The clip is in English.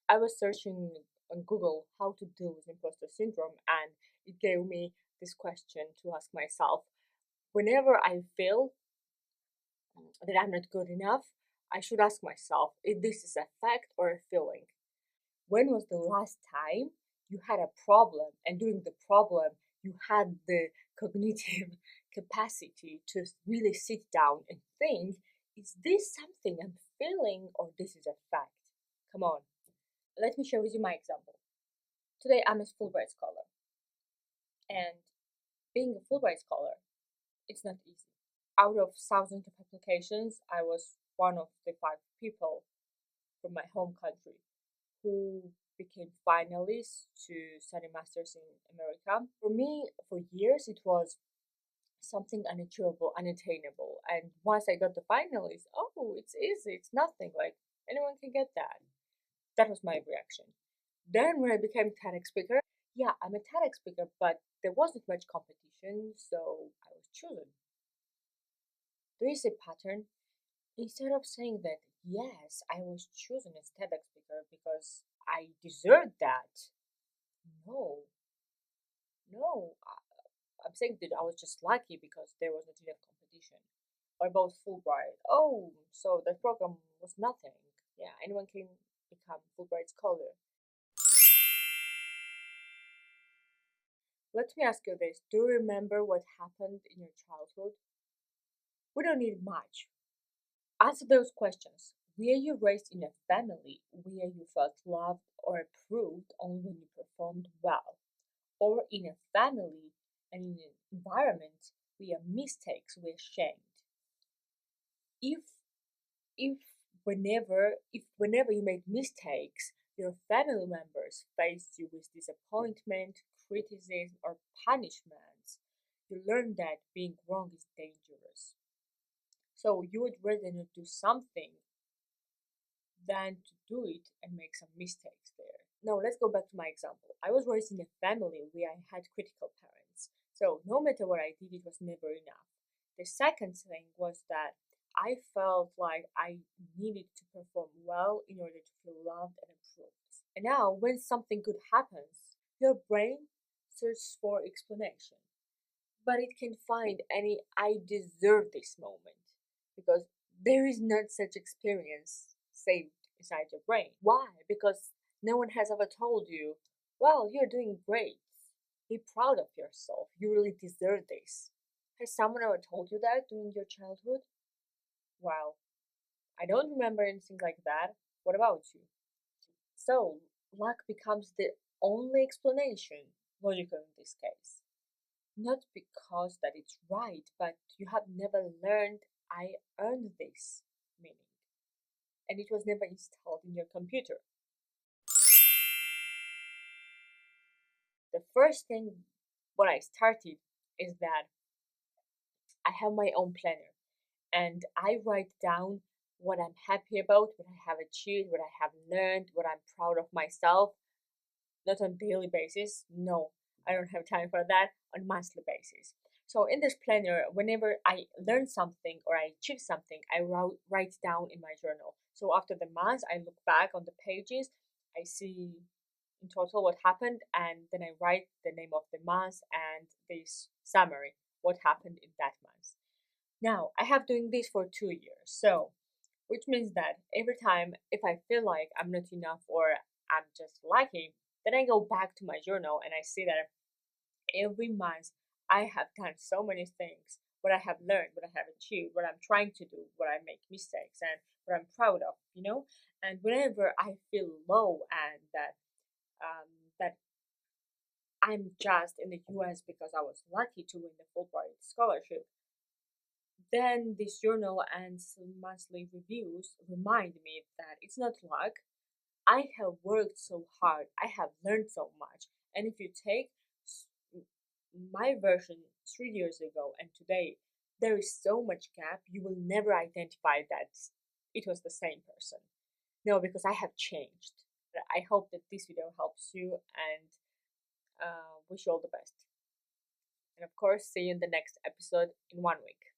I was searching on Google how to deal with imposter syndrome, and it gave me this question to ask myself. Whenever I feel that I'm not good enough, I should ask myself if this is a fact or a feeling. When was the last time you had a problem, and during the problem, you had the cognitive capacity to really sit down and think, is this something I'm feeling or this is a fact? Come on, let me share with you my example. Today, I'm a Fulbright Scholar, and being a Fulbright Scholar, it's not easy. Out of thousands of applications, I was one of the 5 people from my home country who became finalists to study masters in America. For me, for years, it was something unachievable, unattainable. And once I got the finalists, oh, it's easy, it's nothing. Like anyone can get that. That was my reaction. Then when I became TEDx speaker, yeah, I'm a TEDx speaker, but there wasn't much competition, so I was chosen. There is a pattern. Instead of saying that, yes, I was chosen as TEDx speaker because I deserved that. No, no. I'm saying that I was just lucky because there wasn't enough competition. Or about Fulbright. Oh, so that program was nothing. Yeah, anyone can become Fulbright Scholar. Let me ask you this. Do you remember what happened in your childhood? We don't need much. Answer those questions. Were you raised in a family where you felt loved or approved only when you performed well? Or in a family and in an environment where mistakes were shamed? If if whenever you made mistakes, your family members faced you with disappointment, criticism, or punishments, you learn that being wrong is dangerous. So you would rather not do something than to do it and make some mistakes there. Now let's go back to my example. I was raised in a family where I had critical parents. So no matter what I did, it was never enough. The second thing was that I felt like I needed to perform well in order to feel loved and approved. And now when something good happens, your brain searches for explanation. But it can find any I deserve this moment because there is not such experience saved inside your brain. Why? Because no one has ever told you, well, you're doing great. Be proud of yourself. You really deserve this. Has someone ever told you that during your childhood? Well, I don't remember anything like that. What about you? So, luck becomes the only explanation, logical in this case. Not because that it's right, but you have never learned I earned this meaning. And it was never installed in your computer. The first thing what I started is that I have my own planner and I write down what I'm happy about, what I have achieved, what I have learned, what I'm proud of myself, not on daily basis. No, I don't have time for that. On monthly basis. So in this planner, whenever I learn something or I achieve something, I write down in my journal. So after the month, I look back on the pages, I see in total what happened, and then I write the name of the month and this summary, what happened in that month. Now I have doing this for 2 years, so which means that every time if I feel like I'm not enough or I'm just lacking, then I go back to my journal and I see that every month I have done so many things, what I have learned, what I have achieved, what I'm trying to do, what I make mistakes, and what I'm proud of. And whenever I feel low and that I'm just in the US because I was lucky to win the Fulbright scholarship, then this journal and some monthly reviews remind me that it's not luck. I have worked so hard, I have learned so much, and if you take my version 3 years ago and today, there is so much gap, you will never identify that it was the same person. No, because I have changed. I hope that this video helps you and wish you all the best. And of course, see you in the next episode in 1 week.